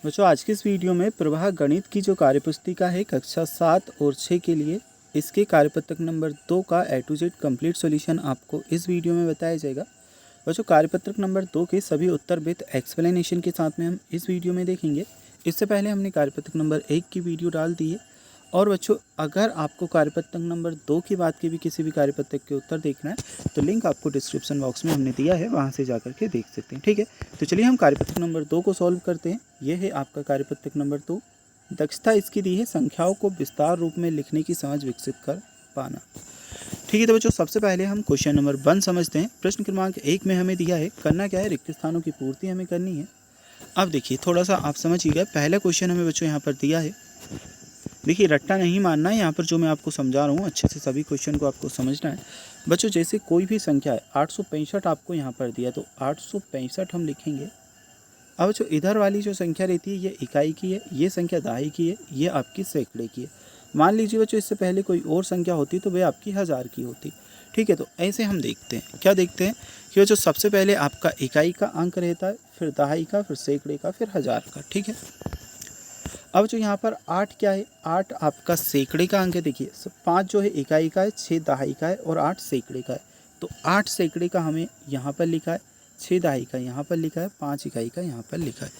बच्चों आज की इस वीडियो में प्रवाह गणित की जो कार्यपुस्तिका है कक्षा 7 और 6 के लिए इसके कार्यपत्रक नंबर 2 का A to Z complete solution आपको इस वीडियो में बताया जाएगा। बच्चों कार्यपत्रक नंबर 2 के सभी उत्तर विद एक्सप्लेनेशन के साथ में हम इस वीडियो में देखेंगे। इससे पहले हमने कार्यपत्रक नंबर 1 की वीडियो डाल दी है। और बच्चों अगर आपको कार्यपत्रक नंबर 2 की बात के भी किसी भी कार्यपत्रक के उत्तर देखना है तो लिंक आपको डिस्क्रिप्शन बॉक्स में हमने दिया है, वहाँ से जाकर के देख सकते हैं। ठीक है, तो चलिए हम कार्यपत्रक नंबर 2 को सॉल्व करते हैं। यह है आपका कार्यपत्रक नंबर 2। दक्षता इसकी दी है संख्याओं को विस्तार रूप में लिखने की समझ विकसित कर पाना। ठीक है, तो बच्चों सबसे पहले हम क्वेश्चन नंबर 1 समझते हैं। प्रश्न क्रमांक 1 में हमें दिया है करना क्या है, रिक्त स्थानों की पूर्ति हमें करनी है। अब देखिए थोड़ा सा आप समझिएगा, पहला क्वेश्चन हमें बच्चों यहाँ पर दिया है। देखिए रट्टा नहीं मानना है, यहाँ पर जो मैं आपको समझा रहा हूँ अच्छे से सभी क्वेश्चन को आपको समझना है। बच्चों जैसे कोई भी संख्या है 865 आपको यहाँ पर दिया, तो 865 हम लिखेंगे। अब जो इधर वाली जो संख्या रहती है ये इकाई की है, ये संख्या दहाई की है, ये आपकी सैकड़े की है। मान लीजिए बच्चों इससे पहले कोई और संख्या होती तो वह आपकी हज़ार की होती। ठीक है, तो ऐसे हम देखते हैं, क्या देखते हैं कि बच्चों सबसे पहले आपका इकाई का अंक रहता है, फिर दहाई का, फिर सैकड़े का, फिर हज़ार का। ठीक है, अब जो यहाँ पर 8 क्या है, 8 आपका सैकड़े का अंक है। देखिए 5 जो है इकाई का है, 6 दहाई का है और 8 सैकड़े का है। तो 8 सैकड़े का हमें यहाँ पर लिखा है, 6 दहाई का यहाँ पर लिखा है, 5 इकाई का यहाँ पर लिखा है।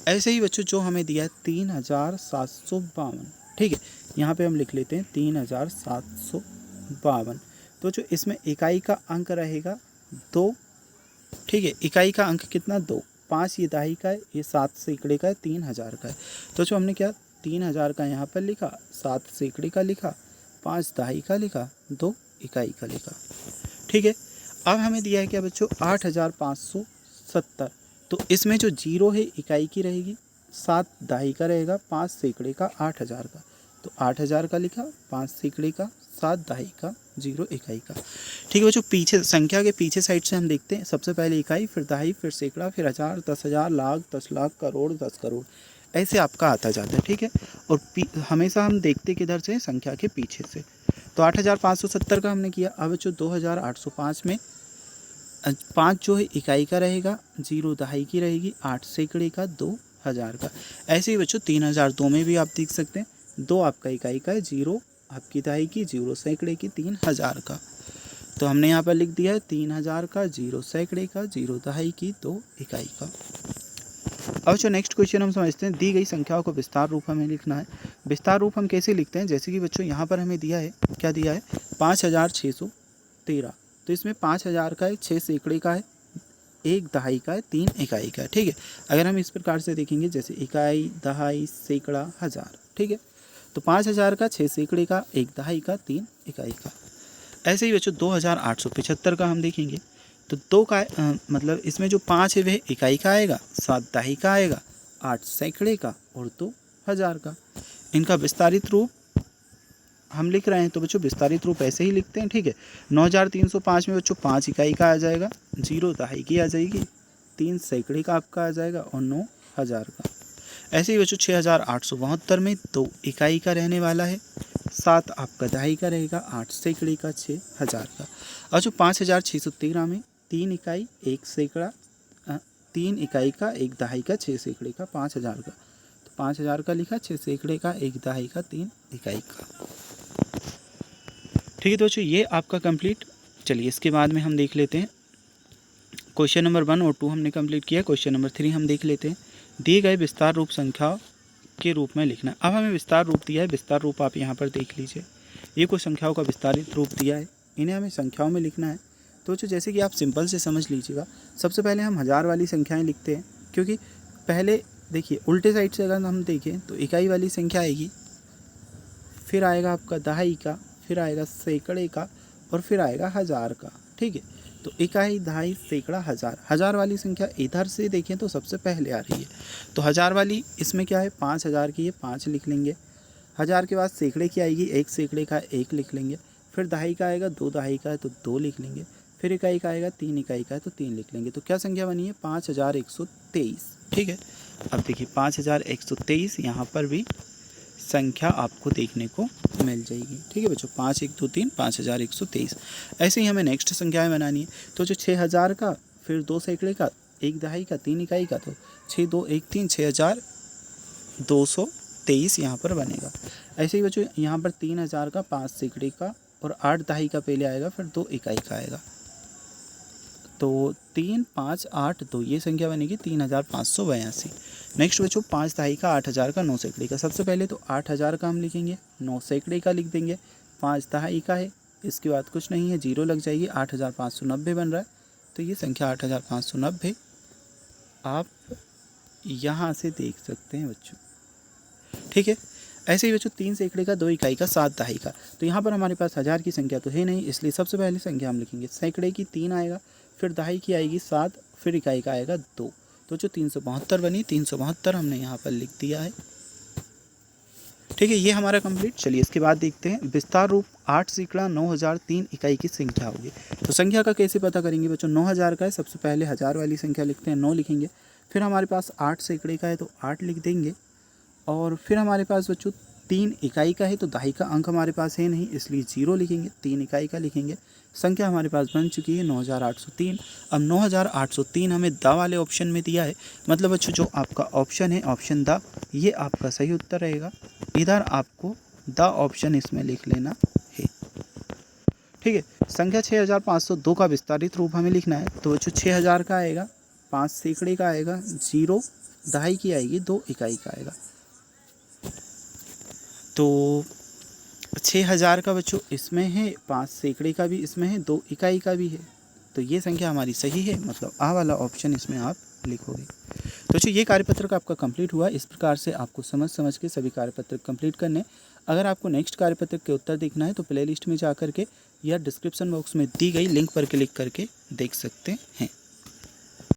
ऐसे ही बच्चों जो हमें दिया है 3752। ठीक है, यहाँ पे हम लिख लेते हैं 3752। तो जो इसमें इकाई का अंक रहेगा 2। ठीक है, इकाई का अंक कितना 2, 5 ये दहाई का है, ये 7 सैकड़े का है, 3000 का है। तो जो हमने क्या 3000 का यहाँ पर लिखा, 7 सैकड़े का लिखा, 5 दहाई का लिखा, 2 इकाई का लिखा। ठीक है, अब हमें दिया है क्या बच्चों 8570। तो इसमें जो जीरो है इकाई की रहेगी, 7 दहाई का रहेगा, 5 सैकड़े का, 8000 का। तो 8000 का लिखा, 5 सैकड़े का, 7 दहाई का, 0 इकाई का। ठीक है बच्चों, पीछे संख्या के पीछे साइड से हम देखते हैं। सबसे पहले इकाई, फिर दहाई, फिर सैकड़ा, फिर हज़ार, 10,000, लाख, 10 लाख, करोड़, 10 करोड़, ऐसे आपका आता जाता है। ठीक है, और हमेशा हम देखते किधर से, संख्या के पीछे से। तो 8570 का हमने किया। अब बच्चों 2805 में 5 जो है इकाई का रहेगा, 0 दहाई की रहेगी, 8 सैकड़े का, 2 हज़ार का। ऐसे ही बच्चों 3002 में भी आप देख सकते हैं, 2 आपका इकाई का है, 0 आपकी दहाई की, 0 सैकड़े की, 3000 का। तो हमने यहाँ पर लिख दिया है 3000 का, 0 सैकड़े का, 0 दहाई की, 2 इकाई का। अब जो नेक्स्ट क्वेश्चन हम समझते हैं, दी गई संख्याओं को विस्तार रूप हमें लिखना है। विस्तार रूप हम कैसे लिखते हैं, जैसे कि बच्चों यहाँ पर हमें दिया है, क्या दिया है 5613। तो इसमें 5000 का है, 6 सैकड़े का है, 1 दहाई का है, 3 इकाई का है। ठीक है, अगर हम इस प्रकार से देखेंगे जैसे इकाई, दहाई, सैकड़ा, हज़ार। ठीक है, तो 5000 का, 6 सैकड़े का, 1 दहाई का, 3 इकाई का। ऐसे ही बच्चों 2875 का हम देखेंगे, तो 2 का मतलब इसमें जो 5 है वह इकाई का आएगा, 7 दहाई का आएगा, 8 सैकड़े का और 2 हज़ार का। इनका विस्तारित रूप हम लिख रहे हैं, तो बच्चों विस्तारित रूप ऐसे ही लिखते हैं। ठीक है, 9305 में बच्चों 5 इकाई का आ जाएगा, 0 दहाई की आ जाएगी, 3 सैकड़े का आपका आ जाएगा और 9 हज़ार का। ऐसे ही बच्चों 6872 में 2 इकाई का रहने वाला है, 7 आपका दहाई का रहेगा, 8 सैकड़े का, 6 हज़ार का। और जो 5613 में 3 इकाई, 1 सैकड़ा, 3 इकाई का, 1 दहाई का, 6 सैकड़े का, 5000 का। तो 5000 का लिखा, 6 सैकड़े का, 1 दहाई का, 3 इकाई का। ठीक है, तो बच्चों ये आपका कंप्लीट। चलिए इसके बाद में हम देख लेते हैं क्वेश्चन नंबर 1 और 2 हमने कंप्लीट किया। क्वेश्चन नंबर 3 हम देख लेते हैं। दिए गए विस्तार रूप संख्या के रूप में लिखना। अब हमें विस्तार रूप दिया है, विस्तार रूप आप यहाँ पर देख लीजिए। ये कुछ संख्याओं का विस्तारित रूप दिया है, इन्हें हमें संख्याओं में लिखना है। तो जैसे कि आप सिंपल से समझ लीजिएगा, सबसे पहले हम हज़ार वाली संख्याएँ लिखते हैं, क्योंकि पहले देखिए उल्टे साइड से अगर हम देखें तो इकाई वाली संख्या आएगी, फिर आएगा आपका दहाई का, फिर आएगा सैकड़े का और फिर आएगा हज़ार का। ठीक है, तो इकाई, दहाई, सैकड़ा, हज़ार। हज़ार वाली संख्या इधर से देखें तो सबसे पहले आ रही है, तो हज़ार वाली इसमें क्या है 5000 की है, 5 लिख लेंगे। हज़ार के बाद सैकड़े की आएगी, 1 सैकड़े का 1 लिख लेंगे। फिर दहाई का आएगा, 2 दहाई का है तो 2 लिख लेंगे। फिर इकाई का आएगा, 3 इकाई का है तो 3 लिख लेंगे। तो क्या संख्या बनी है 5123। ठीक है, अब देखिए 5123 यहाँ पर भी संख्या आपको देखने को मिल जाएगी। ठीक है बच्चों, 5 1 2 3 5123। ऐसे ही हमें नेक्स्ट संख्याएं बनानी है। तो जो 6000 का, फिर 2 सैकड़े का, 1 दहाई का, 3 इकाई का, तो 6 2 1 3 6000 223 यहाँ पर बनेगा। ऐसे ही बच्चों यहाँ पर 3000 का 5 सैकड़े का और 8 दहाई का पहले आएगा, फिर 2 इकाई का आएगा। तो 3, 5, 8, 2 ये संख्या बनेगी 3582। नेक्स्ट बच्चों 5 दहाई का 8000 का 9 सैकड़े का। सबसे पहले तो 8000 का हम लिखेंगे, 9 सैकड़े का लिख देंगे, 5 दहाई का है, इसके बाद कुछ नहीं है, जीरो लग जाएगी, 8590 बन रहा है। तो ये संख्या 8590 आप यहाँ से देख सकते हैं बच्चों। ठीक है, ऐसे ही बच्चों 3 सैकड़े का 2 इकाई का 7 दहाई का। तो यहाँ पर हमारे पास 1000 की संख्या तो है नहीं, इसलिए सबसे पहले संख्या हम लिखेंगे सैकड़े की 3 आएगा, फिर दहाई की आएगी 7, फिर इकाई का आएगा 2। तो जो 372 बनी, 372 हमने यहाँ पर लिख दिया है। ठीक है, ये हमारा कंप्लीट। चलिए इसके बाद देखते हैं विस्तार रूप 8 सैकड़ा 9003 इकाई की संख्या होगी। तो संख्या का कैसे पता करेंगे बच्चों? 9000 का है, सबसे पहले 1000 वाली संख्या लिखते हैं, 9 लिखेंगे। फिर हमारे पास 8 सैकड़े का है तो 8 लिख देंगे, और फिर हमारे पास बच्चों 3 इकाई का है तो दहाई का अंक हमारे पास है नहीं, इसलिए 0 लिखेंगे, 3 इकाई का लिखेंगे। संख्या हमारे पास बन चुकी है 9803। अब 9803 हमें द वाले ऑप्शन में दिया है, मतलब बच्चों जो आपका ऑप्शन है, ऑप्शन द, ये आपका सही उत्तर रहेगा। इधर आपको द ऑप्शन इसमें लिख लेना है। ठीक है, संख्या 6502 का विस्तारित रूप हमें लिखना है। तो बच्चों 6000 का आएगा, 5 सैकड़े का आएगा, 0 दहाई की आएगी, 2 इकाई का आएगा। तो 6000 का बच्चों इसमें है, 5 सैकड़े का भी इसमें है, 2 इकाई का भी है। तो ये संख्या हमारी सही है, मतलब आ वाला ऑप्शन इसमें आप लिखोगे। तो बच्चों ये कार्यपत्रक आपका कंप्लीट हुआ। इस प्रकार से आपको समझ के सभी कार्यपत्रक कंप्लीट करने। अगर आपको नेक्स्ट कार्यपत्रक के उत्तर देखना है तो प्लेलिस्ट में जा कर के या डिस्क्रिप्शन बॉक्स में दी गई लिंक पर क्लिक करके देख सकते हैं।